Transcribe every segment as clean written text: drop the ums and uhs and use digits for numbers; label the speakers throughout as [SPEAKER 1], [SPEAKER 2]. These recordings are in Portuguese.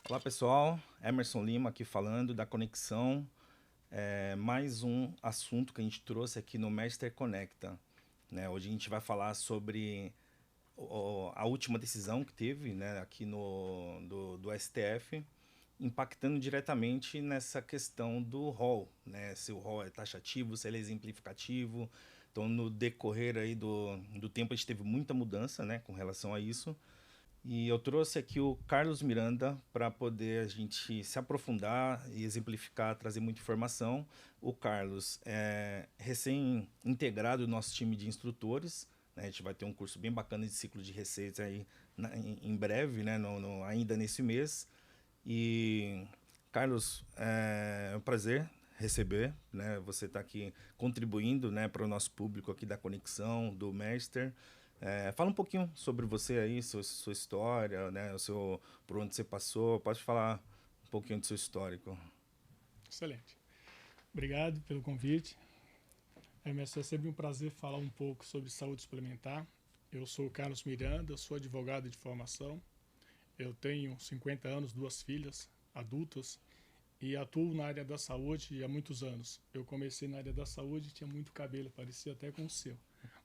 [SPEAKER 1] Olá pessoal, Emerson Lima aqui falando da Conexão. Mais um assunto que a gente trouxe aqui no Master Conecta. Né? Hoje a gente vai falar sobre a última decisão que teve, né, aqui do STF, impactando diretamente nessa questão do rol, né? Se o rol é taxativo, se ele é exemplificativo. Então, no decorrer aí do tempo, a gente teve muita mudança, né, com relação a isso. E eu trouxe aqui o Carlos Miranda para poder a gente se aprofundar e exemplificar, trazer muita informação. O Carlos é recém-integrado no nosso time de instrutores. Né? A gente vai ter um curso bem bacana de ciclo de receitas aí em breve, né? Ainda nesse mês. E, Carlos, é um prazer receber, né? Você está aqui contribuindo, né, para o nosso público aqui da Conexão, do Master. Fala um pouquinho sobre você aí, sua história, né, por onde você passou. Pode falar um pouquinho do seu histórico.
[SPEAKER 2] Excelente. Obrigado pelo convite. Emerson, é sempre um prazer falar um pouco sobre saúde suplementar. Eu sou o Carlos Miranda, sou advogado de formação. Eu tenho 50 anos, duas filhas adultas e atuo na área da saúde há muitos anos. Eu comecei na área da saúde, tinha muito cabelo, parecia até com o seu.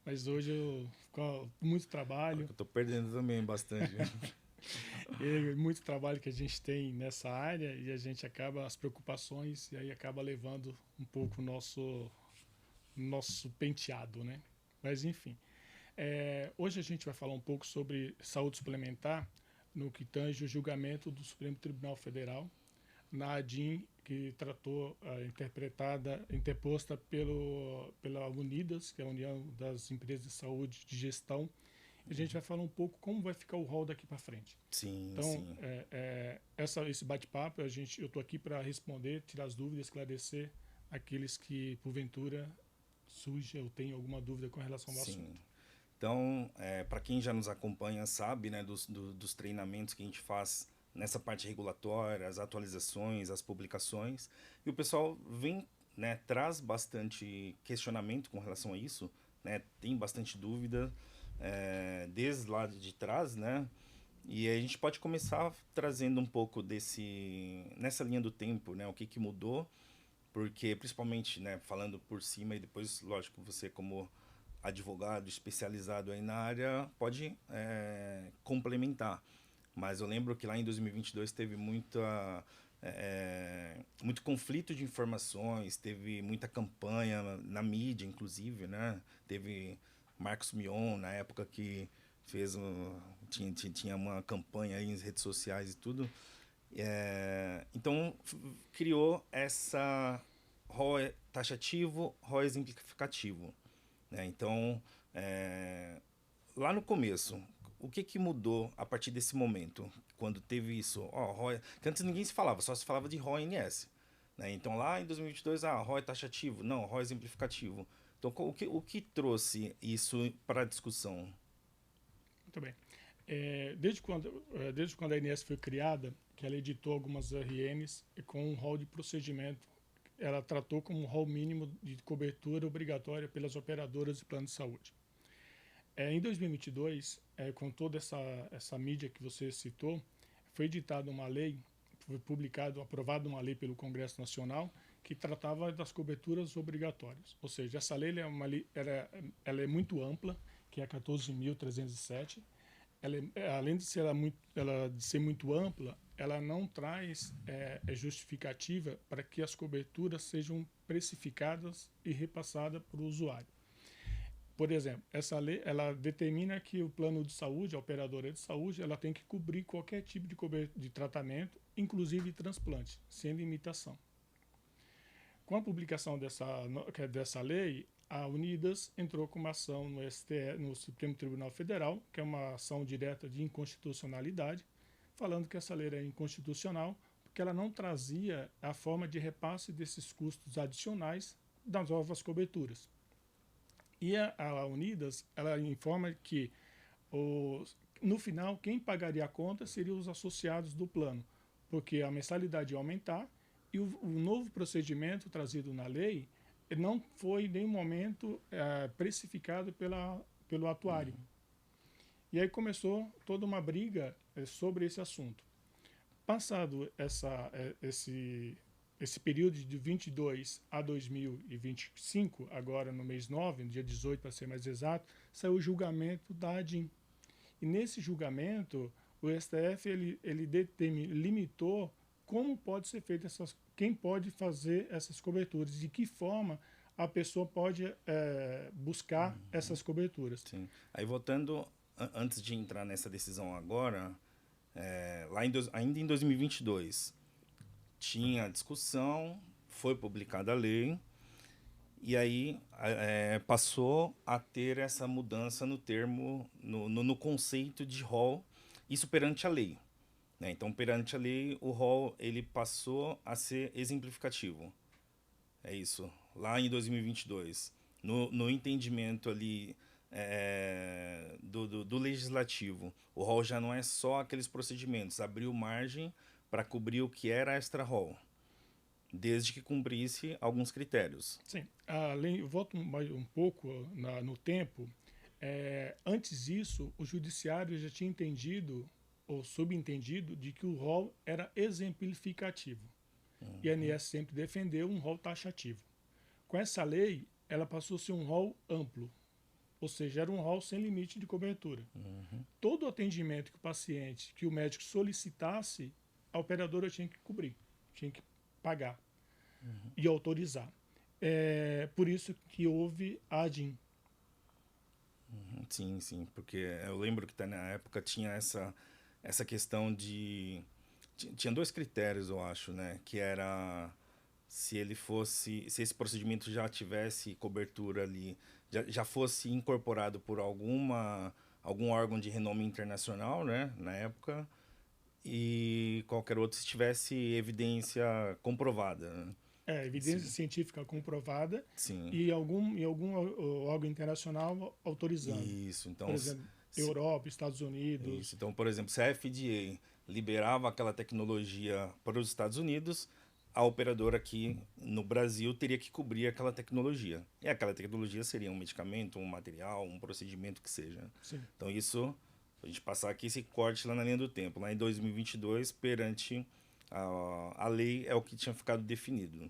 [SPEAKER 2] Mas hoje eu com muito trabalho,
[SPEAKER 1] Eu tô perdendo também bastante.
[SPEAKER 2] e muito trabalho que a gente tem nessa área e a gente acaba as preocupações e aí acaba levando um pouco o nosso penteado, né? Mas enfim, hoje a gente vai falar um pouco sobre saúde suplementar no que tange o julgamento do Supremo Tribunal Federal na ADIM que tratou interposta pela Unidas, que é a União das Empresas de Saúde de Gestão. A gente vai falar um pouco como vai ficar o rol daqui para frente.
[SPEAKER 1] Sim,
[SPEAKER 2] Então,
[SPEAKER 1] sim.
[SPEAKER 2] esse bate-papo, eu estou aqui para responder, tirar as dúvidas, esclarecer aqueles que, porventura, surge ou tem alguma dúvida com relação ao
[SPEAKER 1] Sim.
[SPEAKER 2] assunto.
[SPEAKER 1] Então, para quem já nos acompanha, sabe, né, dos treinamentos que a gente faz nessa parte regulatória, as atualizações, as publicações, e o pessoal vem, né, traz bastante questionamento com relação a isso, né, tem bastante dúvida, desde lá de trás, né, e a gente pode começar trazendo um pouco nessa linha do tempo, né, o que mudou, porque principalmente, né, falando por cima e depois, lógico, você como advogado especializado aí na área pode complementar. Mas eu lembro que lá em 2022 teve muito conflito de informações, teve muita campanha na mídia, inclusive, né? Teve Marcos Mion na época que tinha uma campanha aí nas redes sociais e tudo. Então criou essa ROE taxativo, ROE exemplificativo. Né? Então, lá no começo, o que mudou a partir desse momento? Quando teve isso? ROE, que antes ninguém se falava, só se falava de ROE-NS. Né? Então lá em 2022, ROE taxativo, não, ROE exemplificativo. Então o que trouxe isso para a discussão?
[SPEAKER 2] Muito bem. Desde quando a ANS foi criada, que ela editou algumas RNs com um rol de procedimento, ela tratou como um rol mínimo de cobertura obrigatória pelas operadoras de plano de saúde. Em 2022, com toda essa mídia que você citou, foi editada uma lei, foi aprovada uma lei pelo Congresso Nacional que tratava das coberturas obrigatórias. Ou seja, essa lei ela é muito ampla, que é a 14.307. Além de ser muito ampla, ela não traz justificativa para que as coberturas sejam precificadas e repassadas para o usuário. Por exemplo, essa lei ela determina que o plano de saúde, a operadora de saúde, ela tem que cobrir qualquer tipo de tratamento, inclusive transplante, sem limitação. Com a publicação dessa lei, a Unidas entrou com uma ação no STF, no Supremo Tribunal Federal, que é uma ação direta de inconstitucionalidade, falando que essa lei era inconstitucional porque ela não trazia a forma de repasse desses custos adicionais das novas coberturas. E a Unidas, ela informa que no final quem pagaria a conta seriam os associados do plano, porque a mensalidade ia aumentar e o novo procedimento trazido na lei não foi em nenhum momento precificado pelo atuário. E aí começou toda uma briga sobre esse assunto. Passado esse período de 22 a 2025, agora no mês 9, no dia 18 para ser mais exato, saiu o julgamento da ADIM. E nesse julgamento, o STF limitou como pode ser feita quem pode fazer essas coberturas, de que forma a pessoa pode buscar essas coberturas.
[SPEAKER 1] Sim. Aí voltando, antes de entrar nessa decisão agora, ainda em 2022, tinha discussão, foi publicada a lei, e aí passou a ter essa mudança no termo, no conceito de rol, isso perante a lei. Né? Então, perante a lei, o rol ele passou a ser exemplificativo. É isso. Lá em 2022, no entendimento ali do legislativo, o rol já não é só aqueles procedimentos, abriu margem para cobrir o que era extra-rol, desde que cumprisse alguns critérios.
[SPEAKER 2] Sim. Eu volto mais um pouco no tempo. Antes disso, o judiciário já tinha entendido ou subentendido de que o rol era exemplificativo. E a ANS sempre defendeu um rol taxativo. Com essa lei, ela passou a ser um rol amplo, ou seja, era um rol sem limite de cobertura. Todo atendimento que o médico solicitasse, a operadora tinha que cobrir, tinha que pagar e autorizar. Por isso que houve a ADIM.
[SPEAKER 1] Sim, sim, porque eu lembro que na época tinha essa questão de... Tinha dois critérios, eu acho, né? Que era se esse procedimento já tivesse cobertura ali, já fosse incorporado por algum órgão de renome internacional, né? Na época, e qualquer outro se tivesse evidência comprovada. Né?
[SPEAKER 2] Evidência científica comprovada.
[SPEAKER 1] Sim.
[SPEAKER 2] E algum órgão internacional autorizando.
[SPEAKER 1] Isso, então...
[SPEAKER 2] Por exemplo, Europa, Estados Unidos.
[SPEAKER 1] Isso, então, por exemplo, se a FDA liberava aquela tecnologia para os Estados Unidos, a operadora aqui no Brasil teria que cobrir aquela tecnologia. E aquela tecnologia seria um medicamento, um material, um procedimento que seja.
[SPEAKER 2] Sim.
[SPEAKER 1] Então, isso, a gente passar aqui esse corte lá na linha do tempo. Lá em 2022, perante a lei, é o que tinha ficado definido.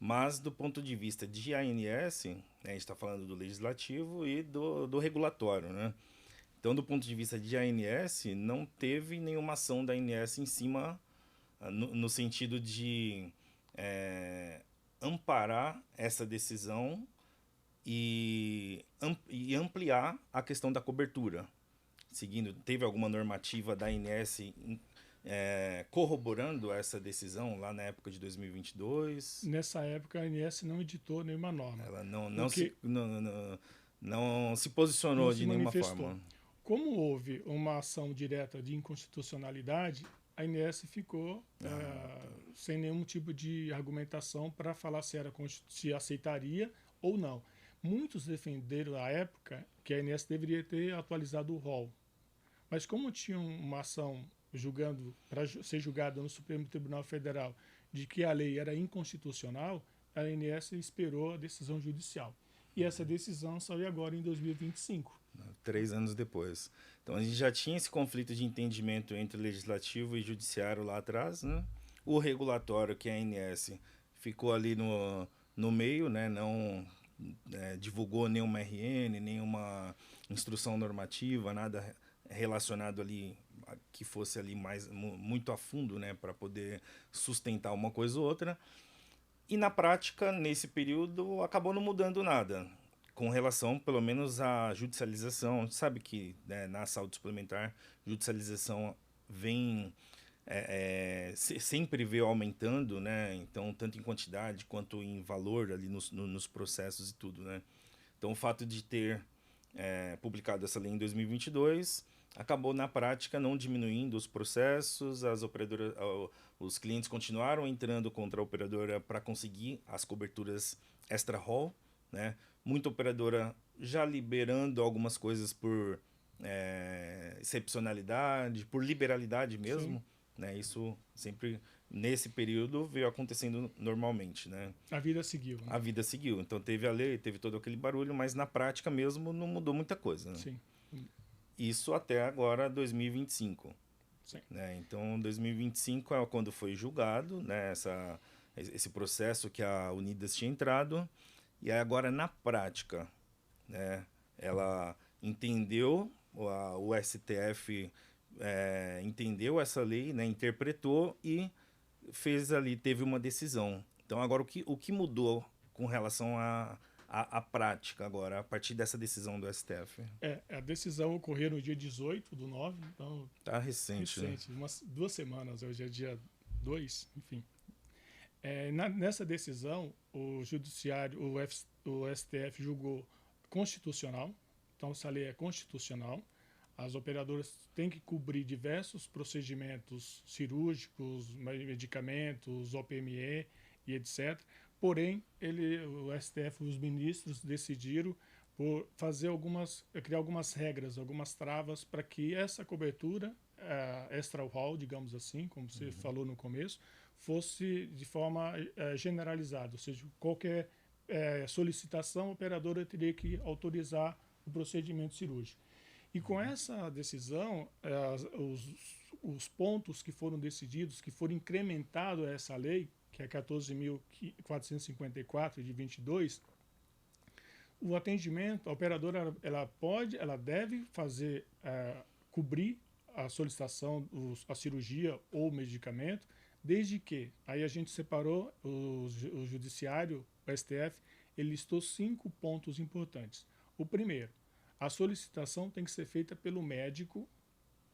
[SPEAKER 1] Mas, do ponto de vista de ANS, né, a gente está falando do legislativo e do regulatório, né? Então, do ponto de vista de ANS, não teve nenhuma ação da ANS em cima, no sentido de amparar essa decisão e ampliar a questão da cobertura. Teve alguma normativa da ANS corroborando essa decisão lá na época de 2022?
[SPEAKER 2] Nessa época, a ANS não editou nenhuma norma.
[SPEAKER 1] Ela não se posicionou de nenhuma forma.
[SPEAKER 2] Como houve uma ação direta de inconstitucionalidade, a ANS ficou sem nenhum tipo de argumentação para falar se aceitaria ou não. Muitos defenderam à época que a ANS deveria ter atualizado o rol. Mas como tinha uma ação para ser julgada no Supremo Tribunal Federal de que a lei era inconstitucional, a ANS esperou a decisão judicial. E essa decisão saiu agora em 2025.
[SPEAKER 1] 3 anos depois. Então a gente já tinha esse conflito de entendimento entre legislativo e judiciário lá atrás, né? O regulatório, que é a ANS, ficou ali no meio, né? Não divulgou nenhuma RN, nenhuma instrução normativa, nada relacionado ali que fosse ali muito a fundo, né? Para poder sustentar uma coisa ou outra. E na prática, nesse período, acabou não mudando nada. Com relação, pelo menos, à judicialização. A gente sabe que na saúde suplementar, judicialização vem sempre veio aumentando, né? Então, tanto em quantidade quanto em valor ali nos processos e tudo, né? Então, o fato de ter publicado essa lei em 2022 acabou, na prática, não diminuindo os processos, as operadoras, os clientes continuaram entrando contra a operadora para conseguir as coberturas extra-rol, né? Muita operadora já liberando algumas coisas por excepcionalidade, por liberalidade mesmo, né? Isso sempre, nesse período, veio acontecendo normalmente, né?
[SPEAKER 2] A vida seguiu. Né?
[SPEAKER 1] A vida seguiu. Então, teve a lei, teve todo aquele barulho, mas na prática mesmo não mudou muita coisa, né?
[SPEAKER 2] Sim.
[SPEAKER 1] Isso até agora, 2025.
[SPEAKER 2] Sim.
[SPEAKER 1] Né? Então, 2025 é quando foi julgado, né, esse processo que a Unidas tinha entrado, e aí agora na prática, né, ela entendeu, o STF entendeu essa lei, né, interpretou e fez ali, teve uma decisão. Então agora o que mudou com relação à prática agora, a partir dessa decisão do STF?
[SPEAKER 2] A decisão ocorreu no dia 18/9, então
[SPEAKER 1] Tá recente, né?
[SPEAKER 2] recente, umas 2 semanas, hoje é dia 2, enfim. Nessa decisão, o Judiciário, o STF julgou constitucional, então essa lei é constitucional. As operadoras têm que cobrir diversos procedimentos cirúrgicos, medicamentos, OPME e etc. Porém, o STF, os ministros decidiram por criar algumas regras, algumas travas para que essa cobertura extra-haul, digamos assim, como você falou no começo, fosse de forma generalizada, ou seja, qualquer solicitação, a operadora teria que autorizar o procedimento cirúrgico. E com essa decisão, os pontos que foram decididos, que foram incrementados a essa lei, que é 14.454 de 22, o atendimento, a operadora ela deve fazer, cobrir a solicitação, a cirurgia ou medicamento, desde que, aí a gente separou, o Judiciário, o STF, ele listou 5 pontos importantes. O primeiro, a solicitação tem que ser feita pelo médico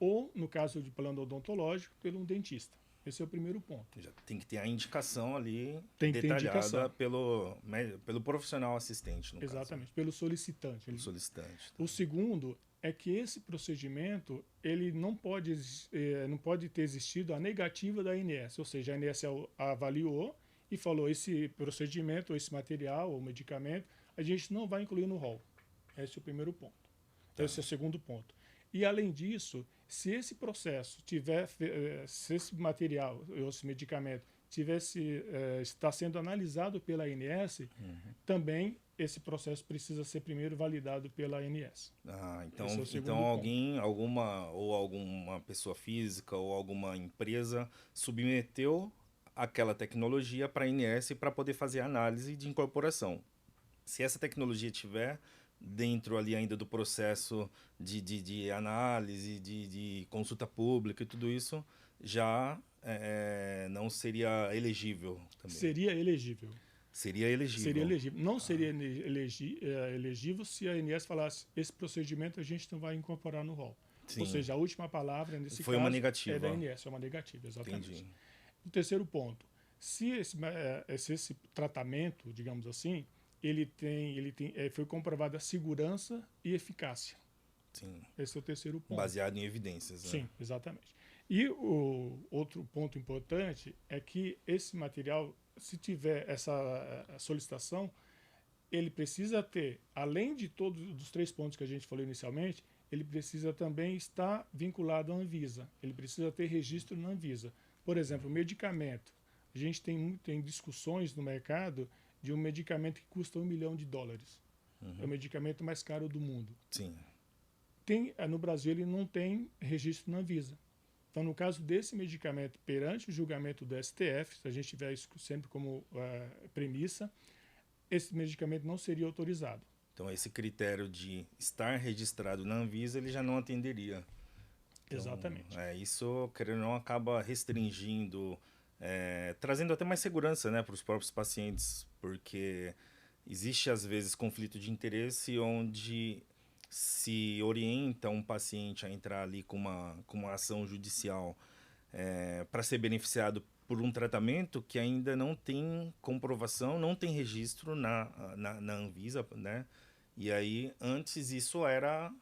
[SPEAKER 2] ou, no caso de plano odontológico, pelo dentista. Esse é o primeiro ponto.
[SPEAKER 1] Já tem que ter a indicação ali
[SPEAKER 2] Tem que ter
[SPEAKER 1] detalhada
[SPEAKER 2] indicação.
[SPEAKER 1] pelo profissional assistente, no
[SPEAKER 2] Exatamente,
[SPEAKER 1] caso.
[SPEAKER 2] pelo solicitante.
[SPEAKER 1] Pelo solicitante.
[SPEAKER 2] O segundo é que esse procedimento ele não pode ter existido a negativa da ANS, ou seja, a ANS avaliou e falou esse procedimento, esse material ou medicamento, a gente não vai incluir no rol. Esse é o primeiro ponto. Tá. Esse é o segundo ponto. E, além disso, se esse processo se esse material ou esse medicamento está sendo analisado pela ANS, também esse processo precisa ser primeiro validado pela ANS.
[SPEAKER 1] Então alguma pessoa física ou alguma empresa submeteu aquela tecnologia para a ANS para poder fazer a análise de incorporação. Se essa tecnologia tiver dentro ali ainda do processo de análise, de consulta pública e tudo isso, já não seria elegível também.
[SPEAKER 2] Seria elegível.
[SPEAKER 1] Seria elegível.
[SPEAKER 2] Seria elegível. Não seria elegível se a ANS falasse esse procedimento a gente não vai incorporar no rol. Sim. Ou seja, a última palavra nesse
[SPEAKER 1] Foi
[SPEAKER 2] caso
[SPEAKER 1] uma negativa.
[SPEAKER 2] É da ANS, é uma negativa, exatamente.
[SPEAKER 1] Entendi.
[SPEAKER 2] O terceiro ponto, se esse tratamento, digamos assim, foi comprovada a segurança e eficácia.
[SPEAKER 1] Sim.
[SPEAKER 2] Esse é o terceiro ponto.
[SPEAKER 1] Baseado em evidências. Né?
[SPEAKER 2] Sim, exatamente. E o outro ponto importante é que esse material, se tiver essa solicitação, ele precisa ter, além de todos os 3 pontos que a gente falou inicialmente, ele precisa também estar vinculado à Anvisa. Ele precisa ter registro na Anvisa. Por exemplo, o medicamento. A gente tem discussões no mercado de um medicamento que custa $1 milhão. É o medicamento mais caro do mundo.
[SPEAKER 1] Sim.
[SPEAKER 2] No Brasil, ele não tem registro na Anvisa. Então, no caso desse medicamento, perante o julgamento do STF, se a gente tiver isso sempre como premissa, esse medicamento não seria autorizado.
[SPEAKER 1] Então, esse critério de estar registrado na Anvisa, ele já não atenderia. Então,
[SPEAKER 2] exatamente.
[SPEAKER 1] Isso, querendo ou não, acaba restringindo, trazendo até mais segurança, né, para os próprios pacientes, porque existe, às vezes, conflito de interesse onde se orienta um paciente a entrar ali com uma ação judicial para ser beneficiado por um tratamento que ainda não tem comprovação, não tem registro na Anvisa, né? E aí, antes isso era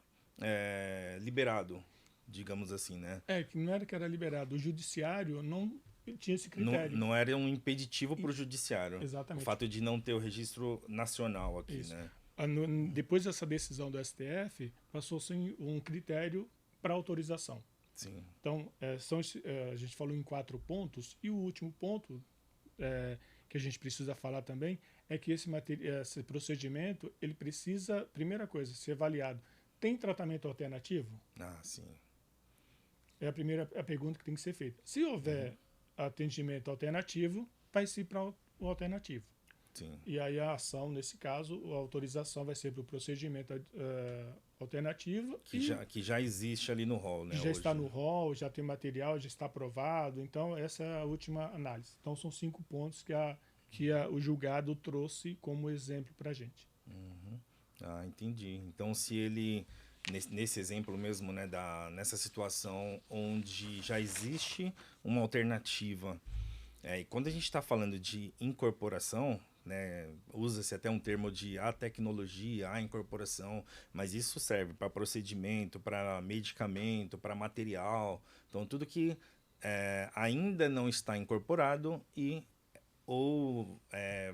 [SPEAKER 1] liberado, digamos assim, né?
[SPEAKER 2] Que não era que era liberado. O judiciário não tinha esse critério.
[SPEAKER 1] Não era um impeditivo para o judiciário.
[SPEAKER 2] Exatamente.
[SPEAKER 1] O fato de não ter o registro nacional aqui,
[SPEAKER 2] isso.
[SPEAKER 1] Né?
[SPEAKER 2] Depois dessa decisão do STF, passou-se um critério para autorização.
[SPEAKER 1] Sim.
[SPEAKER 2] Então, a gente falou em 4 pontos, e o último ponto que a gente precisa falar também é que esse procedimento, ele precisa, primeira coisa, ser avaliado. Tem tratamento alternativo?
[SPEAKER 1] Ah, sim.
[SPEAKER 2] É a pergunta que tem que ser feita. Se houver atendimento alternativo, vai ser para o alternativo.
[SPEAKER 1] Sim.
[SPEAKER 2] E aí a ação, nesse caso, a autorização vai ser para o procedimento alternativo
[SPEAKER 1] Que já existe ali no rol, né?
[SPEAKER 2] já
[SPEAKER 1] hoje.
[SPEAKER 2] está no rol, já tem material, já está aprovado. Então, essa é a última análise. Então, são 5 pontos que o julgado trouxe como exemplo para a gente.
[SPEAKER 1] Ah, entendi. Então, se ele, nesse exemplo mesmo, né, nessa situação onde já existe uma alternativa, e quando a gente está falando de incorporação, né, usa-se até um termo de a tecnologia, a incorporação, mas isso serve para procedimento, para medicamento, para material, então tudo que ainda não está incorporado ou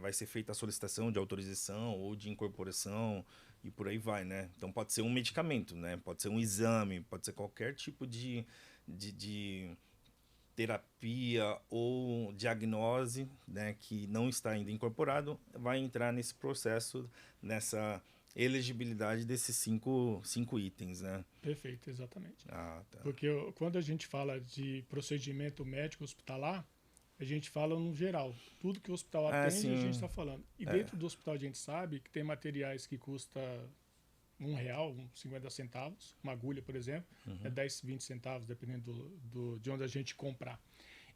[SPEAKER 1] vai ser feita a solicitação de autorização ou de incorporação e por aí vai, né? Então pode ser um medicamento, né? Pode ser um exame, pode ser qualquer tipo de terapia ou diagnose, né, que não está ainda incorporado, vai entrar nesse processo, nessa elegibilidade desses cinco itens, né?
[SPEAKER 2] Perfeito, exatamente.
[SPEAKER 1] Ah, tá.
[SPEAKER 2] Porque quando a gente fala de procedimento médico hospitalar, a gente fala no geral. Tudo que o hospital atende,
[SPEAKER 1] sim.
[SPEAKER 2] a gente está falando. E dentro do hospital a gente sabe que tem materiais que custa R$1, 50 centavos, uma agulha, por exemplo, 10, 20 centavos, dependendo de onde a gente comprar.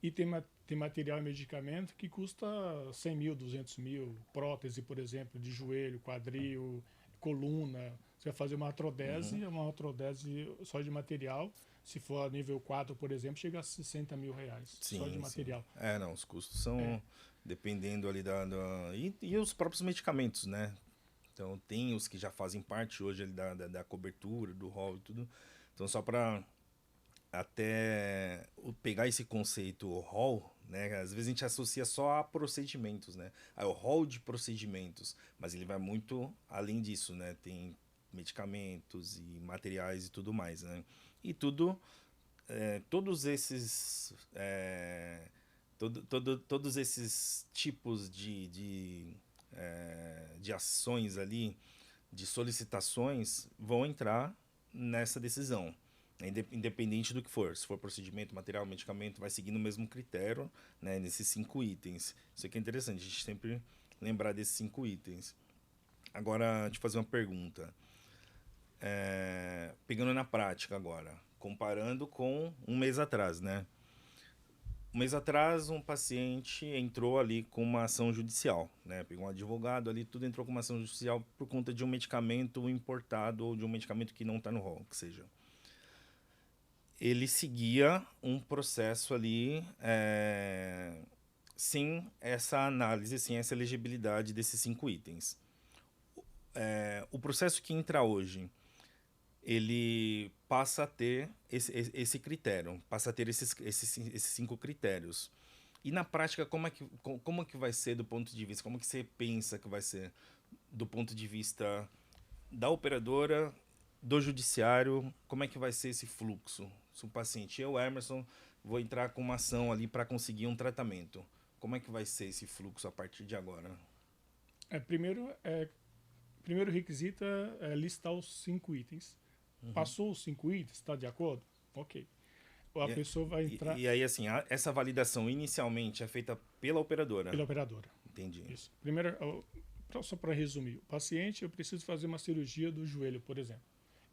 [SPEAKER 2] E tem material e medicamento que custa 100 mil, 200 mil, prótese, por exemplo, de joelho, quadril, coluna. Você vai fazer uma artrodese só de material. Se for a nível 4, por exemplo, chega a R$60 mil só de material.
[SPEAKER 1] Sim. Não, os custos são dependendo ali e os próprios medicamentos, né? Então tem os que já fazem parte hoje ali da cobertura, do rol e tudo. Então só para até pegar esse conceito rol, né? Às vezes a gente associa só a procedimentos, né? O rol de procedimentos, mas ele vai muito além disso, né? Tem medicamentos e materiais e tudo mais, né? E todos esses todos esses tipos de ações ali, de solicitações, vão entrar nessa decisão, independente do que for. Se for procedimento, material, medicamento, vai seguir no mesmo critério, né, nesses 5 itens. Isso aqui é interessante, a gente sempre lembrar desses 5 itens. Agora, te fazer uma pergunta. Pegando na prática agora, comparando com um mês atrás, né? Um mês atrás, um paciente entrou ali com uma ação judicial, né? Pegou um advogado ali, tudo entrou com uma ação judicial por conta de um medicamento importado ou de um medicamento que não está no rol, que seja. Ele seguia um processo ali sem essa análise, sem essa elegibilidade desses 5 itens. O processo que entra hoje, ele passa a ter esse critério, passa a ter esses 5 critérios. E na prática, como é que vai ser do ponto de vista, como que você pensa que vai ser do ponto de vista da operadora, do judiciário, como é que vai ser esse fluxo? Se o paciente, eu, Emerson, vou entrar com uma ação ali para conseguir um tratamento, como é que vai ser esse fluxo a partir de agora?
[SPEAKER 2] Primeiro requisito é listar os 5 itens. Passou os 5 itens, está de acordo? Ok. A pessoa vai entrar...
[SPEAKER 1] E aí, assim, essa validação inicialmente é feita pela operadora?
[SPEAKER 2] Pela operadora.
[SPEAKER 1] Entendi.
[SPEAKER 2] Isso. Primeiro, só para resumir, o paciente, eu preciso fazer uma cirurgia do joelho, por exemplo.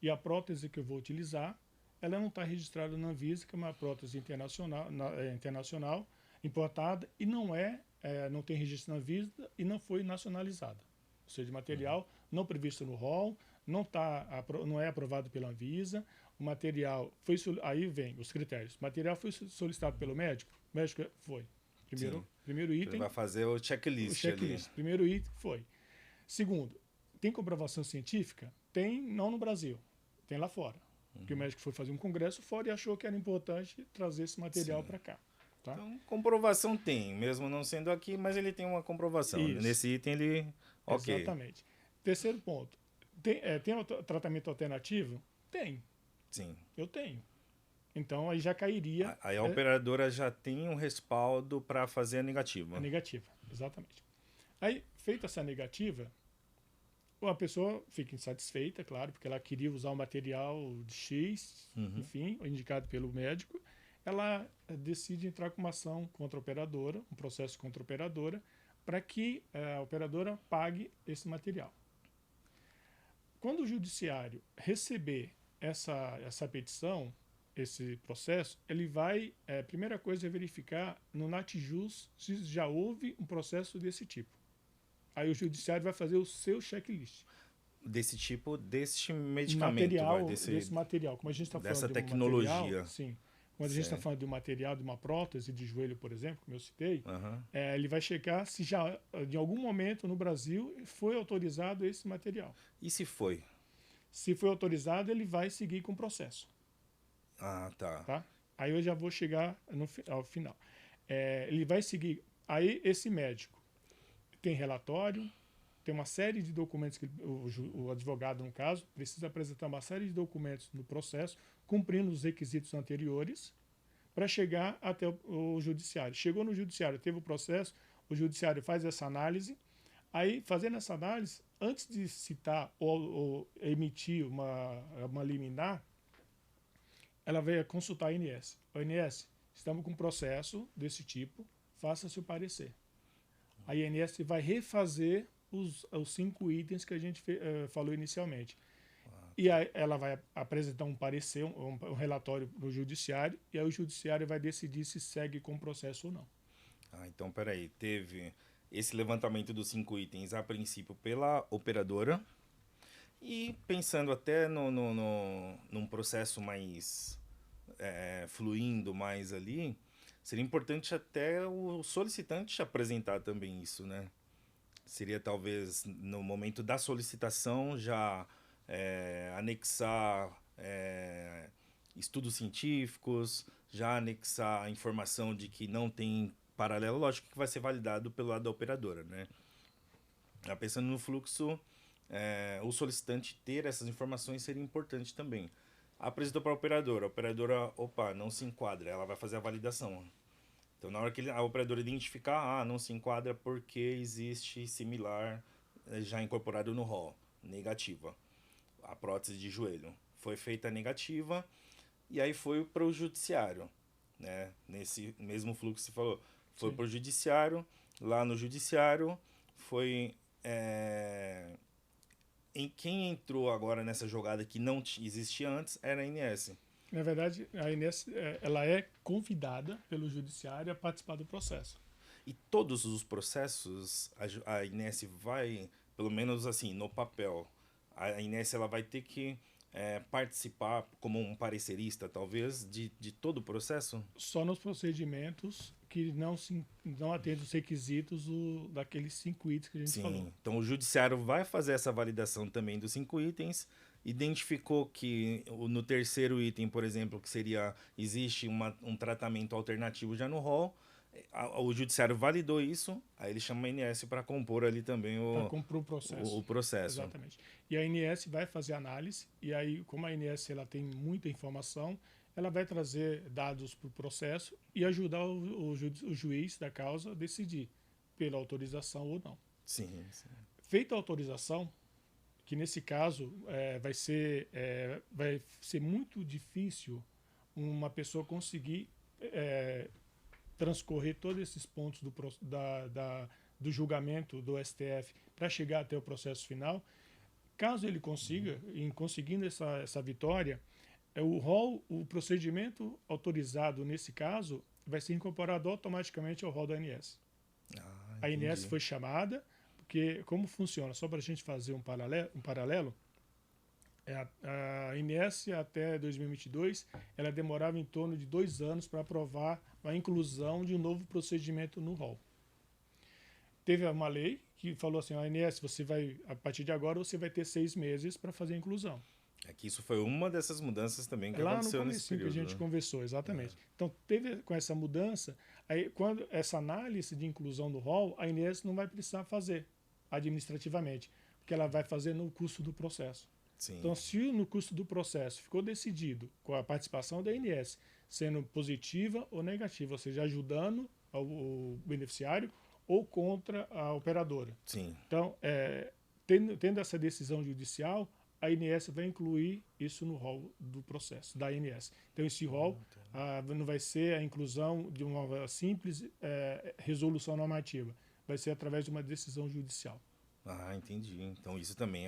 [SPEAKER 2] E a prótese que eu vou utilizar, ela não está registrada na Anvisa, que é uma prótese internacional importada, e não tem registro na Anvisa e não foi nacionalizada. Ou seja, material não previsto no rol, não é aprovado pela Anvisa. O material foi... Aí vem os critérios. O material foi solicitado pelo médico? O médico foi. Primeiro item...
[SPEAKER 1] Ele vai fazer o checklist ali.
[SPEAKER 2] Primeiro item foi. Segundo, tem comprovação científica? Tem, não no Brasil. Tem lá fora. Porque o médico foi fazer um congresso fora e achou que era importante trazer esse material para cá. Tá?
[SPEAKER 1] Então, comprovação tem, mesmo não sendo aqui, mas ele tem uma comprovação.
[SPEAKER 2] Isso.
[SPEAKER 1] Nesse item ele... Ok.
[SPEAKER 2] Exatamente. Terceiro ponto. Tem um tratamento alternativo? Tem.
[SPEAKER 1] Sim.
[SPEAKER 2] Eu tenho. Então aí já cairia...
[SPEAKER 1] Aí a operadora já tem um respaldo para fazer a negativa.
[SPEAKER 2] A negativa, exatamente. Aí, feita essa negativa, a pessoa fica insatisfeita, claro, porque ela queria usar o material de X, enfim, indicado pelo médico. Ela decide entrar com uma ação contra a operadora, um processo contra a operadora, para que a operadora pague esse material. Quando o judiciário receber essa petição, esse processo, ele vai, a primeira coisa é verificar no Natjus se já houve um processo desse tipo. Aí o judiciário vai fazer o seu checklist.
[SPEAKER 1] Desse tipo, desse medicamento,
[SPEAKER 2] desse material. Como a gente está falando
[SPEAKER 1] dessa
[SPEAKER 2] de
[SPEAKER 1] tecnologia.
[SPEAKER 2] Material, sim. Quando a gente está falando de um material, de uma prótese de joelho, por exemplo, como eu citei, ele vai checar se já, em algum momento no Brasil, foi autorizado esse material.
[SPEAKER 1] E se foi?
[SPEAKER 2] Se foi autorizado, ele vai seguir com o processo.
[SPEAKER 1] Ah,
[SPEAKER 2] Tá? Aí eu já vou chegar ao final. Ele vai seguir. Aí esse médico tem relatório, tem uma série de documentos que o advogado, no caso, precisa apresentar uma série de documentos no processo, cumprindo os requisitos anteriores, para chegar até o judiciário. Chegou no judiciário, teve o processo, o judiciário faz essa análise. Aí, fazendo essa análise, antes de citar ou emitir uma liminar, ela vai consultar a ANS. A ANS, estamos com um processo desse tipo, faça-se o parecer. A ANS vai refazer os 5 itens que a gente falou inicialmente. E aí ela vai apresentar um parecer, um relatório para o judiciário, e aí o judiciário vai decidir se segue com o processo ou não.
[SPEAKER 1] Então, peraí, teve esse levantamento dos 5 itens, a princípio, pela operadora, e pensando até num processo mais fluindo mais ali, seria importante até o solicitante apresentar também isso, né? Seria talvez no momento da solicitação já anexar estudos científicos, já anexar a informação de que não tem paralelo, lógico que vai ser validado pelo lado da operadora, né? Pensando no fluxo, o solicitante ter essas informações seria importante também. Apresentou para a operadora, opa, não se enquadra, ela vai fazer a validação. Então, na hora que a operadora identificar, não se enquadra porque existe similar já incorporado no rol, negativa. A prótese de joelho foi feita negativa e aí foi para o judiciário, né? Nesse mesmo fluxo que você falou, foi para o judiciário. Lá no judiciário foi em quem entrou agora nessa jogada que não existia antes era a ANS.
[SPEAKER 2] Na verdade, a ANS ela é convidada pelo judiciário a participar do processo.
[SPEAKER 1] E todos os processos, a ANS vai, pelo menos assim, no papel, a ANS ela vai ter que participar como um parecerista, talvez, de todo o processo?
[SPEAKER 2] Só nos procedimentos que não atendem os requisitos daqueles 5 itens que a gente falou.
[SPEAKER 1] Então o judiciário vai fazer essa validação também dos 5 itens, identificou que no terceiro item, por exemplo, que existe um tratamento alternativo já no rol, o judiciário validou isso, aí ele chama a ANS para compor ali também o processo.
[SPEAKER 2] Exatamente. E a ANS vai fazer análise, e aí, como a ANS ela tem muita informação, ela vai trazer dados para o processo e ajudar o juiz da causa a decidir pela autorização ou não.
[SPEAKER 1] Sim.
[SPEAKER 2] Feita a autorização, que nesse caso vai ser muito difícil uma pessoa conseguir transcorrer todos esses pontos do julgamento do STF para chegar até o processo final. Caso ele consiga, em conseguindo essa vitória, o procedimento autorizado nesse caso vai ser incorporado automaticamente ao rol da ANS. A ANS foi chamada, porque como funciona, só para a gente fazer um paralelo, a ANS até 2022, ela demorava em torno de 2 anos para aprovar a inclusão de um novo procedimento no rol. Teve uma lei que falou assim, a ANS, a partir de agora, você vai ter 6 meses para fazer a inclusão.
[SPEAKER 1] Que isso foi uma dessas mudanças também que aconteceu nesse período.
[SPEAKER 2] Lá no começo que a gente conversou, exatamente. Então, teve com essa mudança, aí quando essa análise de inclusão do rol, a ANS não vai precisar fazer administrativamente, porque ela vai fazer no custo do processo.
[SPEAKER 1] Sim.
[SPEAKER 2] Então, se no custo do processo ficou decidido com a participação da ANS sendo positiva ou negativa, ou seja, ajudando o beneficiário ou contra a operadora.
[SPEAKER 1] Sim.
[SPEAKER 2] Então, tendo essa decisão judicial, a ANS vai incluir isso no rol do processo, da ANS. Então, esse rol não vai ser a inclusão de uma simples resolução normativa, vai ser através de uma decisão judicial.
[SPEAKER 1] Ah, entendi. Então isso também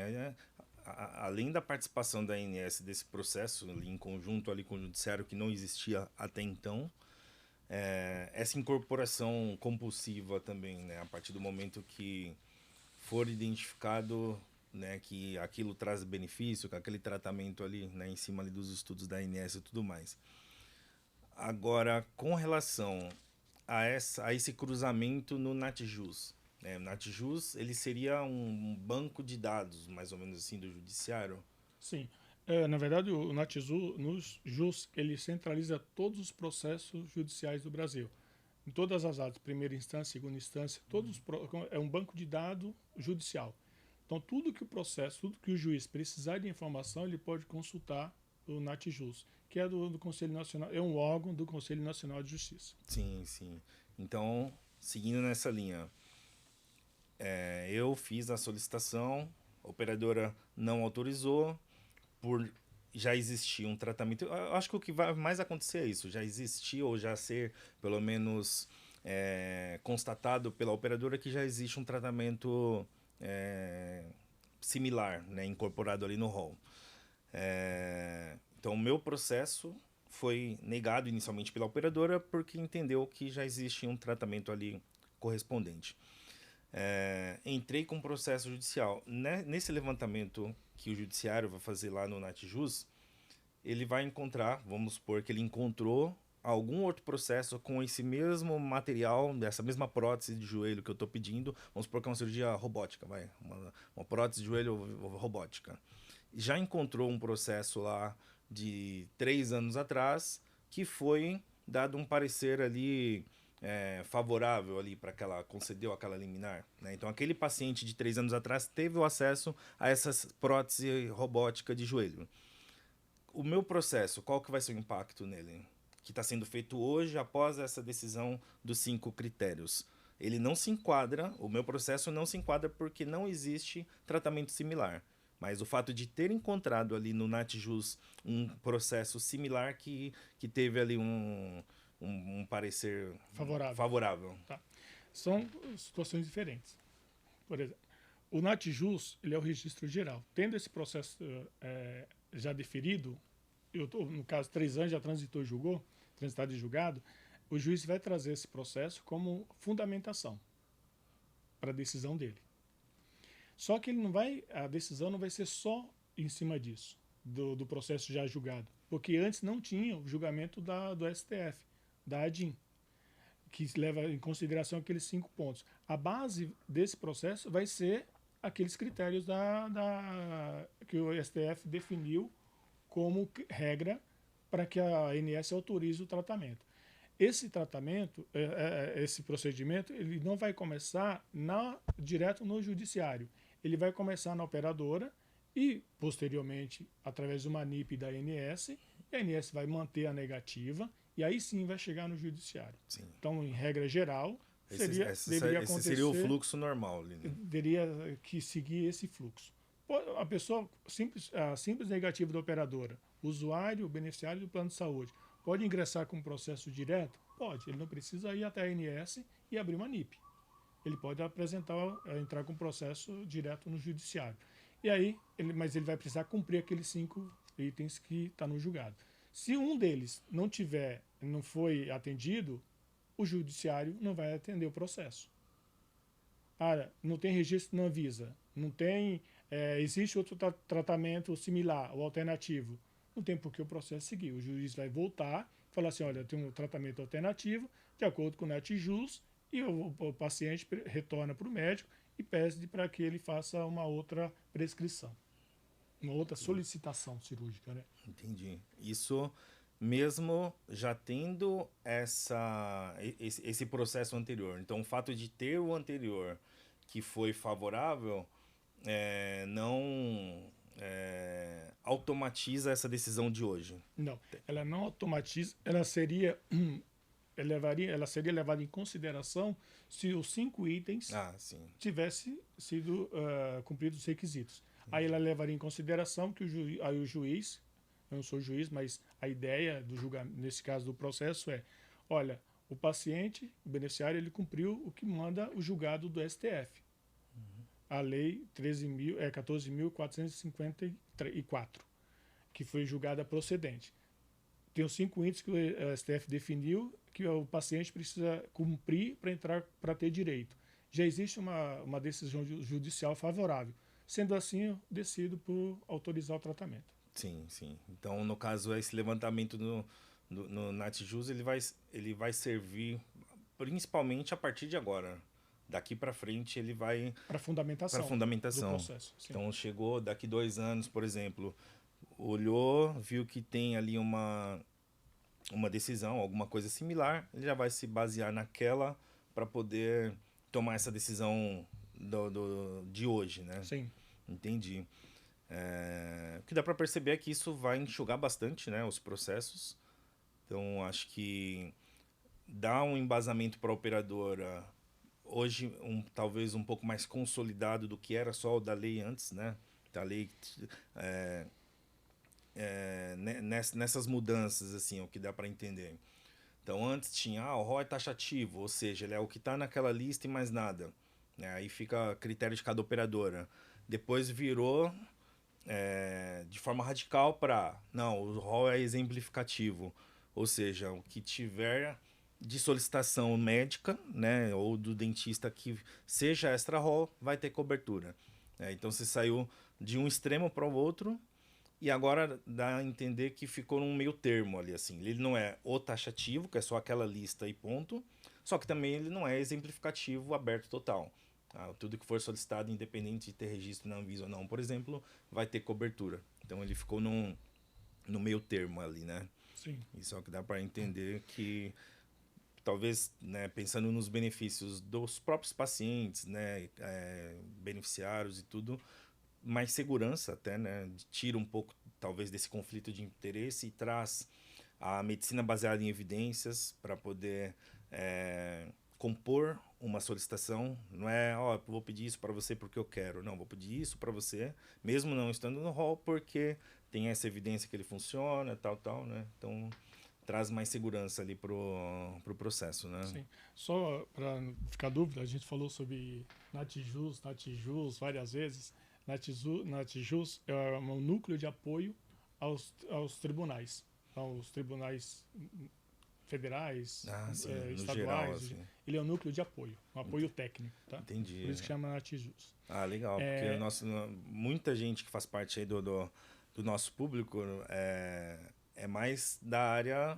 [SPEAKER 1] além da participação da ANS desse processo ali em conjunto ali com o judiciário que não existia até então, essa incorporação compulsiva também, né, a partir do momento que for identificado, né, que aquilo traz benefício, que aquele tratamento ali, né, em cima ali dos estudos da ANS e tudo mais. Agora, com relação a esse cruzamento no NatJus, né, o NatJus ele seria um banco de dados, mais ou menos assim, do judiciário?
[SPEAKER 2] Sim. Na verdade, o NatJus ele centraliza todos os processos judiciais do Brasil. Em todas as áreas, primeira instância, segunda instância, é um banco de dados judicial. Então, tudo que o juiz precisar de informação, ele pode consultar o NatJus, que é do Conselho Nacional, é um órgão do Conselho Nacional de Justiça.
[SPEAKER 1] Sim, sim. Então, seguindo nessa linha, eu fiz a solicitação, a operadora não autorizou, por já existir um tratamento. Eu acho que o que vai mais acontecer é isso, já existir ou já ser, pelo menos, constatado pela operadora que já existe um tratamento similar, né, incorporado ali no rol. Então, o meu processo foi negado inicialmente pela operadora porque entendeu que já existe um tratamento ali correspondente. Entrei com um processo judicial. Nesse levantamento que o judiciário vai fazer lá no NatJus, ele vai encontrar, vamos supor que ele encontrou algum outro processo com esse mesmo material, dessa mesma prótese de joelho que eu estou pedindo, vamos supor que é uma cirurgia robótica, uma prótese de joelho robótica. Já encontrou um processo lá de 3 anos atrás que foi dado um parecer ali favorável ali para concedeu aquela liminar, né? Então aquele paciente de 3 anos atrás teve o acesso a essa prótese robótica de joelho. O meu processo, qual que vai ser o impacto nele? Que está sendo feito hoje após essa decisão dos 5 critérios. Ele não se enquadra, o meu processo não se enquadra porque não existe tratamento similar. Mas o fato de ter encontrado ali no NatJus um processo similar que teve ali um parecer favorável.
[SPEAKER 2] Tá. São situações diferentes. Por exemplo, o NatJus ele é o registro geral. Tendo esse processo já deferido, no caso 3 anos já transitou e julgou, transitado e julgado, o juiz vai trazer esse processo como fundamentação para a decisão dele. Só que a decisão não vai ser só em cima disso, do processo já julgado, porque antes não tinha o julgamento do STF, da ADIM, que leva em consideração aqueles 5 pontos. A base desse processo vai ser aqueles critérios que o STF definiu como regra para que a ANS autorize o tratamento. Esse tratamento, esse procedimento, ele não vai começar direto no judiciário. Ele vai começar na operadora e, posteriormente, através de uma NIP da ANS, e a ANS vai manter a negativa e aí sim vai chegar no judiciário.
[SPEAKER 1] Sim.
[SPEAKER 2] Então, em regra geral,
[SPEAKER 1] esse seria o fluxo normal. Né?
[SPEAKER 2] Teria que seguir esse fluxo. A pessoa, a simples negativa da operadora, o usuário, o beneficiário do plano de saúde, pode ingressar com um processo direto? Pode. Ele não precisa ir até a ANS e abrir uma NIP. Ele pode entrar com um processo direto no judiciário. E aí, mas ele vai precisar cumprir aqueles 5 itens que está no julgado. Se um deles não foi atendido, o judiciário não vai atender o processo. Não tem registro na Anvisa, não tem, existe outro tratamento similar ou alternativo. Não tem por que o processo seguir. O juiz vai voltar e falar assim, olha, tem um tratamento alternativo, de acordo com o NatJus, e o paciente retorna para o médico e pede para que ele faça uma outra prescrição, uma outra solicitação cirúrgica, né?
[SPEAKER 1] Entendi. Isso mesmo já tendo esse processo anterior. Então, o fato de ter o anterior que foi favorável não automatiza essa decisão de hoje.
[SPEAKER 2] Não, ela não automatiza, ela seria ela seria levada em consideração se os 5 itens tivessem sido cumpridos os requisitos. Aí ela levaria em consideração que aí o juiz, eu não sou juiz, mas a ideia do julgamento, nesse caso do processo olha, o paciente, o beneficiário, ele cumpriu o que manda o julgado do STF. A lei 14.454, que foi julgada procedente. Tem os 5 índices que o STF definiu que o paciente precisa cumprir para ter direito. Já existe uma decisão judicial favorável. Sendo assim, eu decido por autorizar o tratamento.
[SPEAKER 1] Sim, sim. Então, no caso, esse levantamento no NaTJus, ele vai servir principalmente a partir de agora. Daqui para frente, ele vai...
[SPEAKER 2] Para fundamentação
[SPEAKER 1] do
[SPEAKER 2] processo. Sim.
[SPEAKER 1] Então, chegou daqui 2 anos, por exemplo, olhou, viu que tem ali uma decisão, alguma coisa similar, ele já vai se basear naquela para poder tomar essa decisão de hoje, né?
[SPEAKER 2] Sim.
[SPEAKER 1] Entendi. O que dá para perceber é que isso vai enxugar bastante, né, os processos. Então, acho que dá um embasamento para a operadora hoje talvez um pouco mais consolidado do que era só o da lei antes, né? Da lei nessas mudanças, assim, o que dá para entender. Então, antes tinha o ROI taxativo, ou seja, ele é o que está naquela lista e mais nada. Né? Aí fica a critério de cada operadora. Depois virou de forma radical para... Não, o ROI é exemplificativo. Ou seja, o que tiver de solicitação médica, né, ou do dentista que seja extra-ROI, vai ter cobertura. Então, você saiu de um extremo para o outro e agora dá a entender que ficou num meio termo ali, assim. Ele não é o taxativo, que é só aquela lista e ponto, só que também ele não é exemplificativo aberto total. Tudo que for solicitado, independente de ter registro na Anvisa ou não, por exemplo, vai ter cobertura. Então ele ficou no meio termo ali, né?
[SPEAKER 2] Sim.
[SPEAKER 1] Isso é o que dá para entender que talvez, né, pensando nos benefícios dos próprios pacientes, né, beneficiários e tudo, mais segurança até, né, tira um pouco talvez desse conflito de interesse e traz a medicina baseada em evidências para poder compor uma solicitação. Não é, vou pedir isso para você porque eu quero. Não, vou pedir isso para você, mesmo não estando no rol, porque tem essa evidência que ele funciona, tal, né? Então, traz mais segurança ali pro processo, né?
[SPEAKER 2] Sim. Só para ficar dúvida, a gente falou sobre NaTJus várias vezes. NaTJus é um núcleo de apoio aos tribunais. Então, os tribunais federais, estaduais,
[SPEAKER 1] geral, assim.
[SPEAKER 2] Ele é um núcleo de apoio, um apoio técnico, tá?
[SPEAKER 1] Entendi.
[SPEAKER 2] Por isso que chama NaTJus.
[SPEAKER 1] Legal, porque muita gente que faz parte aí do nosso público é mais da área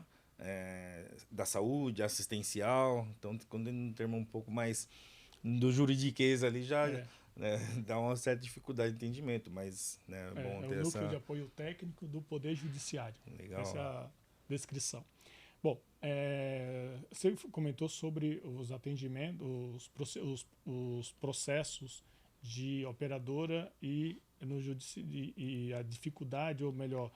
[SPEAKER 1] da saúde, assistencial, então quando ele termo um pouco mais do juridiquês ali já dá uma certa dificuldade de entendimento, mas é bom ter
[SPEAKER 2] o núcleo de apoio técnico do Poder Judiciário.
[SPEAKER 1] Legal.
[SPEAKER 2] Essa é a descrição. Bom, você comentou sobre os atendimentos, os processos de operadora e a dificuldade, ou melhor,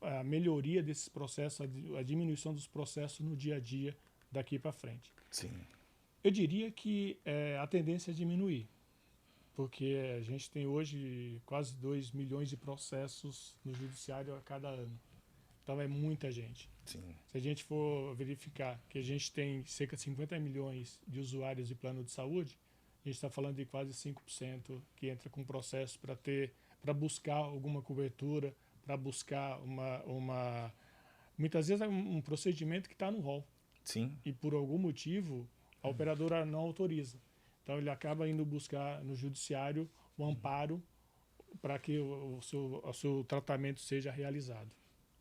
[SPEAKER 2] a melhoria desses processos, a diminuição dos processos no dia a dia daqui para frente.
[SPEAKER 1] Sim.
[SPEAKER 2] Eu diria que a tendência é diminuir, porque a gente tem hoje quase 2 milhões de processos no judiciário a cada ano. Então é muita gente.
[SPEAKER 1] Sim.
[SPEAKER 2] Se a gente for verificar que a gente tem cerca de 50 milhões de usuários de plano de saúde, a gente está falando de quase 5% que entra com processo para buscar alguma cobertura, para buscar muitas vezes é um procedimento que está no rol.
[SPEAKER 1] Sim.
[SPEAKER 2] E por algum motivo a operadora não autoriza. Então ele acaba indo buscar no judiciário o amparo para que o seu tratamento seja realizado.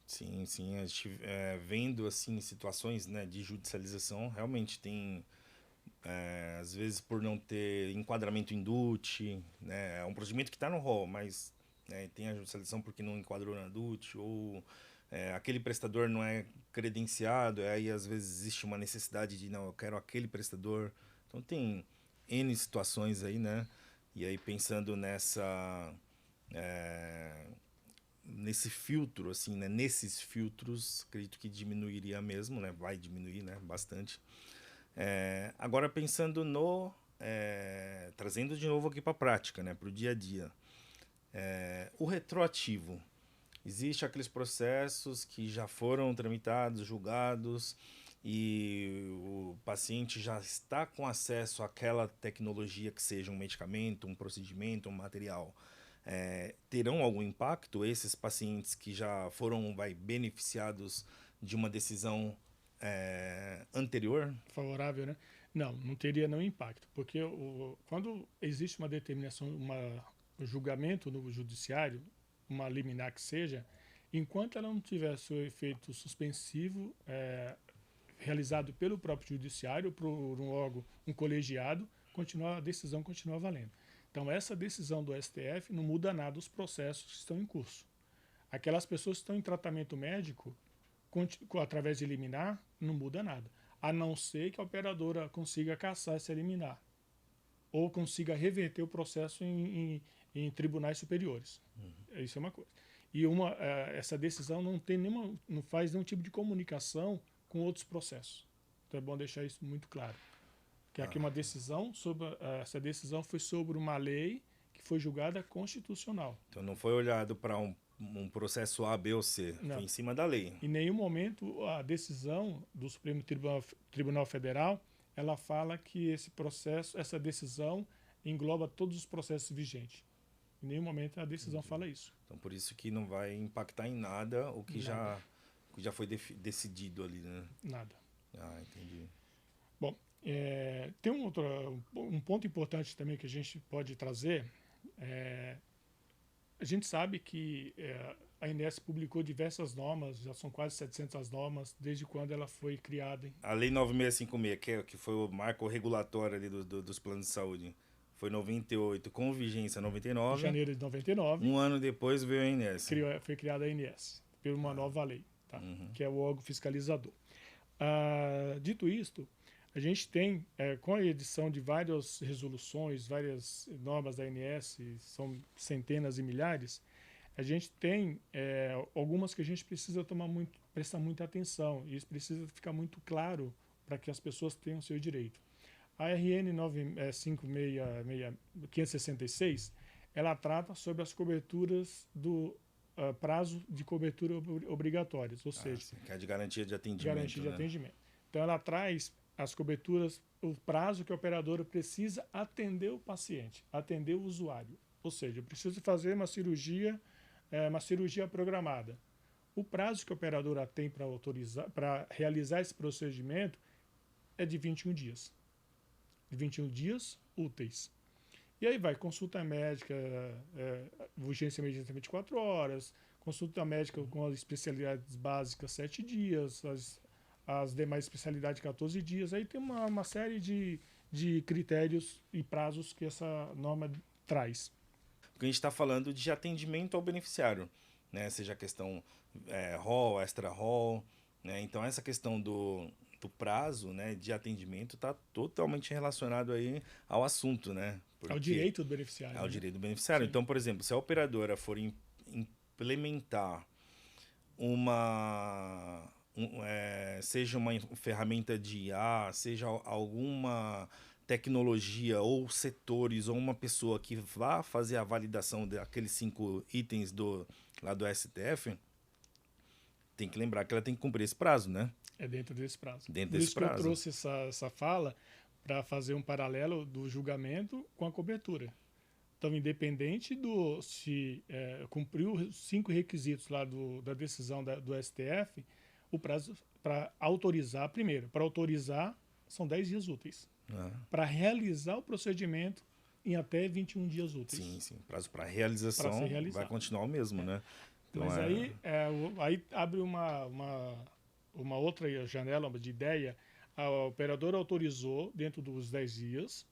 [SPEAKER 1] Sim, sim. A gente, vendo assim situações, né, de judicialização, realmente tem, às vezes por não ter enquadramento em DUT, né, é um procedimento que está no rol, mas tem a judicialização porque não enquadrou na DUT, ou aquele prestador não é credenciado, aí às vezes existe uma necessidade de, não, eu quero aquele prestador. Então tem N situações aí, né? E aí pensando nesse filtro, assim, né? Nesses filtros, acredito que diminuiria mesmo, né? Vai diminuir, né? Bastante. Agora pensando trazendo de novo aqui para a prática, né? Para o dia a dia. O retroativo. Existem aqueles processos que já foram tramitados, julgados, e o paciente já está com acesso àquela tecnologia, que seja um medicamento, um procedimento, um material. Terão algum impacto esses pacientes que já foram beneficiados de uma decisão anterior?
[SPEAKER 2] Favorável, né? Não teria nenhum impacto, porque quando existe uma determinação, um julgamento no judiciário, uma liminar que seja, enquanto ela não tiver seu efeito suspensivo realizado pelo próprio judiciário, por um órgão, um colegiado, a decisão continua valendo. Então, essa decisão do STF não muda nada os processos que estão em curso. Aquelas pessoas que estão em tratamento médico, através de liminar, não muda nada. A não ser que a operadora consiga cassar essa liminar ou consiga reverter o processo em tribunais superiores. Isso é uma coisa. E essa decisão não faz nenhum tipo de comunicação com outros processos. Então é bom deixar isso muito claro. Que aqui essa decisão foi sobre uma lei que foi julgada constitucional.
[SPEAKER 1] Então não foi olhado para um processo A, B ou C,
[SPEAKER 2] Não.
[SPEAKER 1] foi em cima da lei.
[SPEAKER 2] Em nenhum momento a decisão do Supremo Tribunal Federal, ela fala que essa decisão engloba todos os processos vigentes. Em nenhum momento a decisão fala isso.
[SPEAKER 1] Então por isso que não vai impactar em nada o que já foi decidido ali, né?
[SPEAKER 2] Nada.
[SPEAKER 1] Entendi.
[SPEAKER 2] Bom, tem um ponto importante também que a gente pode trazer. A gente sabe que a ANS publicou diversas normas, já são quase 700 normas, desde quando ela foi criada.
[SPEAKER 1] A Lei 9656, que foi o marco regulatório ali dos planos de saúde, foi em 98, com vigência em 99.
[SPEAKER 2] Em janeiro de 99.
[SPEAKER 1] Um ano depois veio a ANS.
[SPEAKER 2] Foi criada a ANS, por uma nova lei, tá? Que é o órgão fiscalizador. Dito isto, a gente tem, com a edição de várias resoluções, várias normas da ANS, são centenas e milhares, a gente tem algumas que a gente precisa prestar muita atenção, e isso precisa ficar muito claro para que as pessoas tenham o seu direito. A RN 566, ela trata sobre as coberturas do prazo de cobertura obrigatórias, ou seja...
[SPEAKER 1] Sim, que é de garantia de atendimento.
[SPEAKER 2] Garantia de atendimento. Então, ela traz as coberturas, o prazo que a operadora precisa atender o paciente, atender o usuário. Ou seja, eu preciso fazer uma cirurgia programada. O prazo que a operadora tem para realizar esse procedimento é de 21 dias. De 21 dias úteis. E aí vai consulta médica, urgência emergência 24 horas, consulta médica com as especialidades básicas 7 dias, as demais especialidades 14 dias. Aí tem uma série de critérios e prazos que essa norma traz.
[SPEAKER 1] Porque a gente está falando de atendimento ao beneficiário, né? Seja a questão rol, extra-rol, né? Então essa questão do prazo, né, de atendimento está totalmente relacionado aí ao assunto, né?
[SPEAKER 2] Ao direito do beneficiário.
[SPEAKER 1] Ao direito do beneficiário. Sim. Então, por exemplo, se a operadora for implementar seja uma ferramenta de IA, seja alguma tecnologia ou setores ou uma pessoa que vá fazer a validação daqueles 5 itens lá do STF, tem que lembrar que ela tem que cumprir esse prazo, né?
[SPEAKER 2] É dentro desse prazo.
[SPEAKER 1] Por isso
[SPEAKER 2] que eu trouxe essa fala para fazer um paralelo do julgamento com a cobertura. Então, independente se cumpriu os 5 requisitos lá da decisão do STF, o prazo para autorizar, para autorizar são 10 dias úteis. Para realizar o procedimento em até 21 dias úteis.
[SPEAKER 1] Sim. Prazo para realização vai continuar o mesmo, né?
[SPEAKER 2] Então, mas aí abre uma outra janela de ideia. A operadora autorizou dentro dos 10 dias,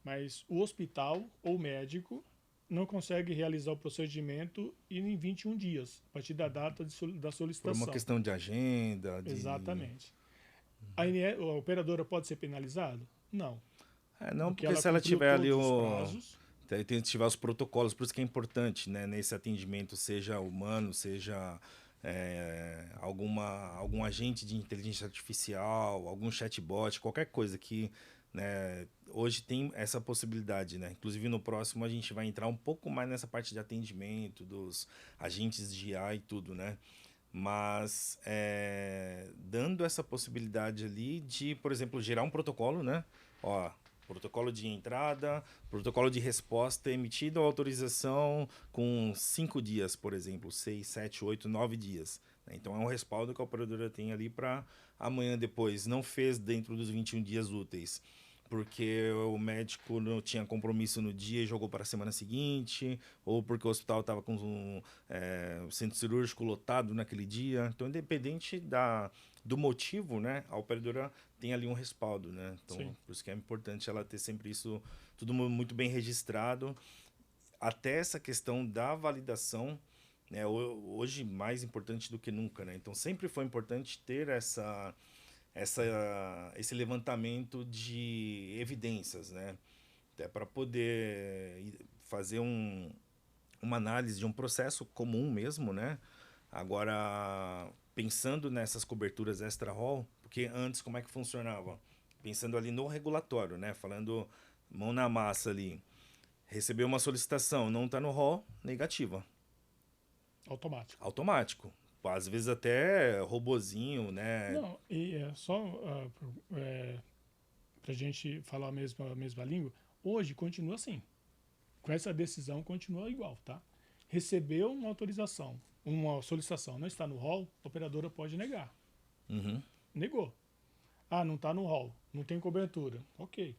[SPEAKER 2] mas o hospital ou médico não consegue realizar o procedimento em 21 dias, a partir da data da solicitação.
[SPEAKER 1] Por uma questão de agenda.
[SPEAKER 2] Exatamente. A operadora pode ser penalizada? Não.
[SPEAKER 1] Não, porque se ela tiver ali Então, tem que ativar os protocolos, por isso que é importante, né, nesse atendimento, seja humano, seja algum agente de inteligência artificial, algum chatbot, qualquer coisa que, né, hoje tem essa possibilidade, né? Inclusive no próximo a gente vai entrar um pouco mais nessa parte de atendimento, dos agentes de IA e tudo, né? Mas dando essa possibilidade ali de, por exemplo, gerar um protocolo, né? Ó, protocolo de entrada, protocolo de resposta emitido a autorização com 5 dias, por exemplo, 6, 7, 8, 9 dias. Né? Então é um respaldo que a operadora tem ali para amanhã depois. Não fez dentro dos 21 dias úteis, porque o médico não tinha compromisso no dia e jogou para a semana seguinte, ou porque o hospital estava com o centro cirúrgico lotado naquele dia. Então, independente do motivo, né, a operadora tem ali um respaldo, né? Então,
[SPEAKER 2] Sim.
[SPEAKER 1] por isso que é importante ela ter sempre isso tudo muito bem registrado. Até essa questão da validação, né, hoje mais importante do que nunca, né? Então, sempre foi importante ter esse levantamento de evidências, né? Para poder fazer uma análise de um processo comum mesmo, né? Agora, pensando nessas coberturas extra-hall, porque antes como é que funcionava? Pensando ali no regulatório, né? Falando mão na massa ali. Recebeu uma solicitação, não está no hall, negativa.
[SPEAKER 2] Automático.
[SPEAKER 1] Automático. Às vezes até robozinho, né?
[SPEAKER 2] Não, e só para a gente falar a mesma língua, hoje continua assim. Com essa decisão continua igual, tá? Recebeu uma autorização, uma solicitação, não está no hall, a operadora pode negar.
[SPEAKER 1] Uhum.
[SPEAKER 2] Negou. Ah, não está no hall, não tem cobertura. Ok.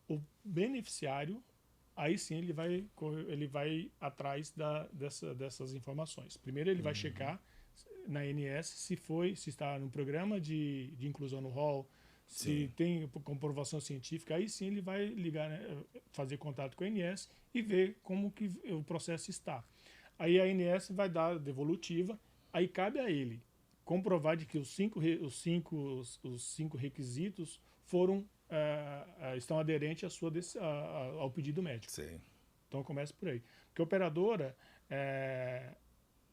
[SPEAKER 2] O beneficiário, aí sim ele vai atrás dessas informações. Primeiro ele vai checar na ANS se está no programa de inclusão no hall, se
[SPEAKER 1] Sim.
[SPEAKER 2] tem comprovação científica, aí sim ele vai ligar, né, fazer contato com a ANS e ver como que o processo está. Aí a ANS vai dar a devolutiva, aí cabe a ele comprovar de que os cinco requisitos estão aderentes ao pedido médico.
[SPEAKER 1] Sim.
[SPEAKER 2] Então começa por aí. Porque a operadora,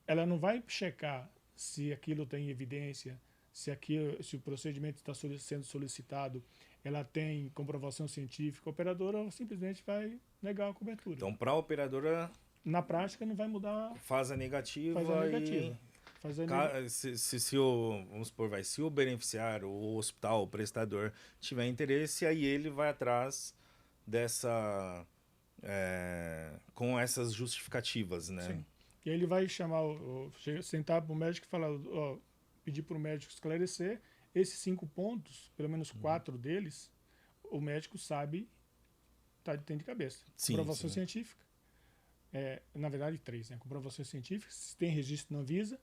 [SPEAKER 2] ela não vai checar se aquilo tem evidência, se o procedimento está sendo solicitado, ela tem comprovação científica, a operadora simplesmente vai negar a cobertura.
[SPEAKER 1] Então, para a operadora,
[SPEAKER 2] na prática não vai mudar.
[SPEAKER 1] faz a negativa, vamos supor, se o beneficiário, o hospital, o prestador tiver interesse, aí ele vai atrás com essas justificativas, né?
[SPEAKER 2] Sim. E aí ele vai sentar para o médico e falar, pedir para o médico esclarecer esses 5 pontos, pelo menos 4 deles, o médico sabe, tem de cabeça.
[SPEAKER 1] Sim,
[SPEAKER 2] comprovação
[SPEAKER 1] sim.
[SPEAKER 2] científica, na verdade 3, né? Comprovação científica, se tem registro na Anvisa,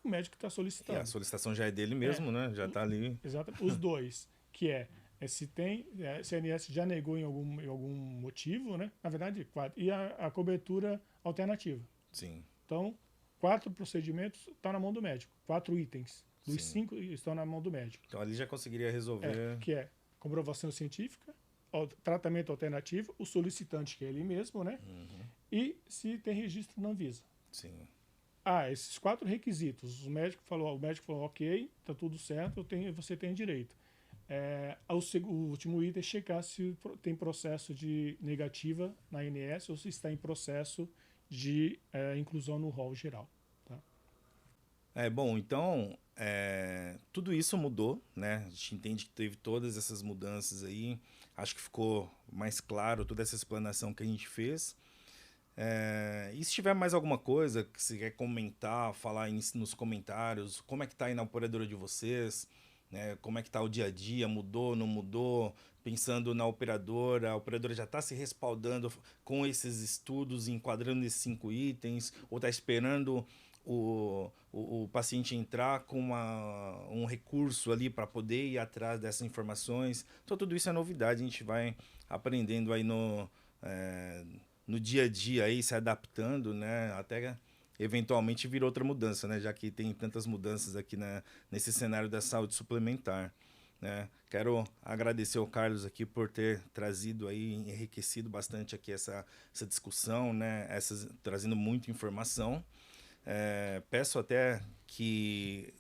[SPEAKER 2] o médico está solicitando.
[SPEAKER 1] A solicitação já é dele mesmo, né? Já está ali.
[SPEAKER 2] Exato. Os 2, que se a ANS já negou em algum motivo, né? Na verdade, 4. E a cobertura alternativa.
[SPEAKER 1] Sim.
[SPEAKER 2] Então, 4 procedimentos estão na mão do médico. 4 itens. Dos 5 estão na mão do médico.
[SPEAKER 1] Então, ali já conseguiria resolver.
[SPEAKER 2] Que é comprovação científica, tratamento alternativo, o solicitante, que é ele mesmo, né?
[SPEAKER 1] Uhum.
[SPEAKER 2] E se tem registro na Anvisa.
[SPEAKER 1] Sim.
[SPEAKER 2] Esses 4 requisitos. O médico falou, ok, está tudo certo, você tem direito. O último item é checar se tem processo de negativa na ANS ou se está em processo de inclusão no rol geral. Tá?
[SPEAKER 1] Bom, então, tudo isso mudou, né? A gente entende que teve todas essas mudanças aí. Acho que ficou mais claro toda essa explanação que a gente fez. E se tiver mais alguma coisa que você quer comentar, falar nos comentários, como é que tá aí na operadora de vocês, né? Como é que tá o dia a dia, mudou, não mudou? Pensando na operadora, a operadora já está se respaldando com esses estudos, enquadrando esses 5 itens, ou está esperando o paciente entrar com um recurso ali para poder ir atrás dessas informações. Então, tudo isso é novidade, a gente vai aprendendo aí no dia a dia, aí, se adaptando, né? Até eventualmente vir outra mudança, né? Já que tem tantas mudanças aqui nesse cenário da saúde suplementar. né? Quero agradecer ao Carlos aqui por ter trazido aí, enriquecido bastante aqui essa discussão, né? Trazendo muita informação. Peço até que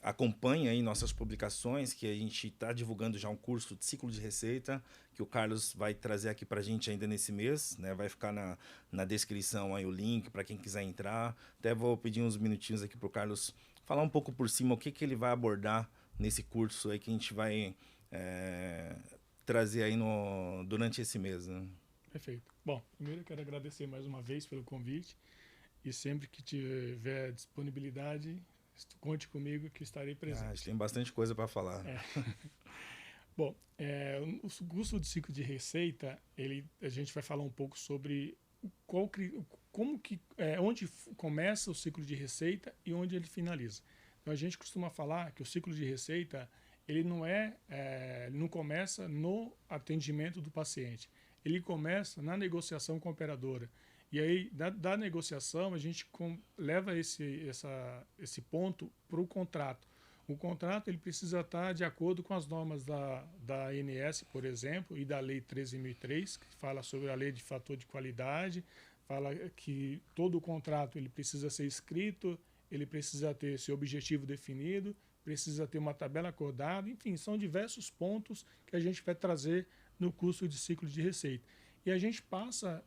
[SPEAKER 1] acompanhe aí nossas publicações, que a gente está divulgando já um curso de ciclo de receita, que o Carlos vai trazer aqui para a gente ainda nesse mês, né? Vai ficar na descrição aí o link para quem quiser entrar. Até vou pedir uns minutinhos aqui para o Carlos falar um pouco por cima o que ele vai abordar nesse curso aí que a gente vai trazer aí durante esse mês, né?
[SPEAKER 2] Perfeito. Bom, primeiro eu quero agradecer mais uma vez pelo convite e sempre que tiver disponibilidade, conte comigo que estarei presente.
[SPEAKER 1] Tem bastante coisa para falar.
[SPEAKER 2] Bom, o curso de ciclo de receita, a gente vai falar um pouco sobre onde começa o ciclo de receita e onde ele finaliza. Então a gente costuma falar que o ciclo de receita ele não começa no atendimento do paciente, ele começa na negociação com a operadora. E aí, da negociação, a gente leva esse ponto para o contrato. O contrato ele precisa estar de acordo com as normas da ANS, por exemplo, e da Lei 13.003, que fala sobre a Lei de Fator de Qualidade, fala que todo o contrato ele precisa ser escrito, ele precisa ter seu objetivo definido, precisa ter uma tabela acordada, enfim, são diversos pontos que a gente vai trazer no curso de ciclo de receita. E a gente passa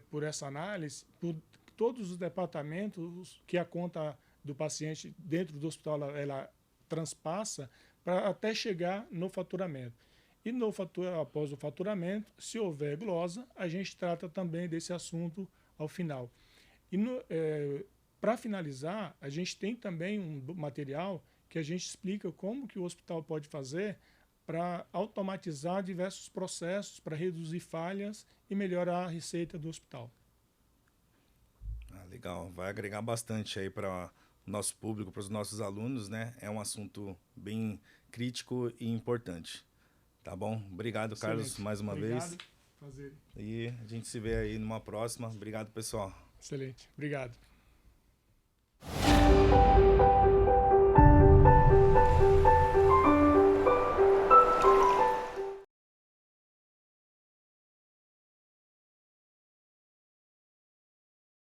[SPEAKER 2] por essa análise, por todos os departamentos que a conta do paciente dentro do hospital ela transpassa para até chegar no faturamento. E após o faturamento, se houver glosa, a gente trata também desse assunto ao final. E para finalizar, a gente tem também um material que a gente explica como que o hospital pode fazer para automatizar diversos processos, para reduzir falhas e melhorar a receita do hospital.
[SPEAKER 1] Legal, vai agregar bastante aí para o nosso público, para os nossos alunos, né? É um assunto bem crítico e importante. Tá bom? Obrigado, excelente. Carlos, mais uma vez.
[SPEAKER 2] Prazer.
[SPEAKER 1] E a gente se vê aí numa próxima. Obrigado, pessoal.
[SPEAKER 2] Excelente. Obrigado.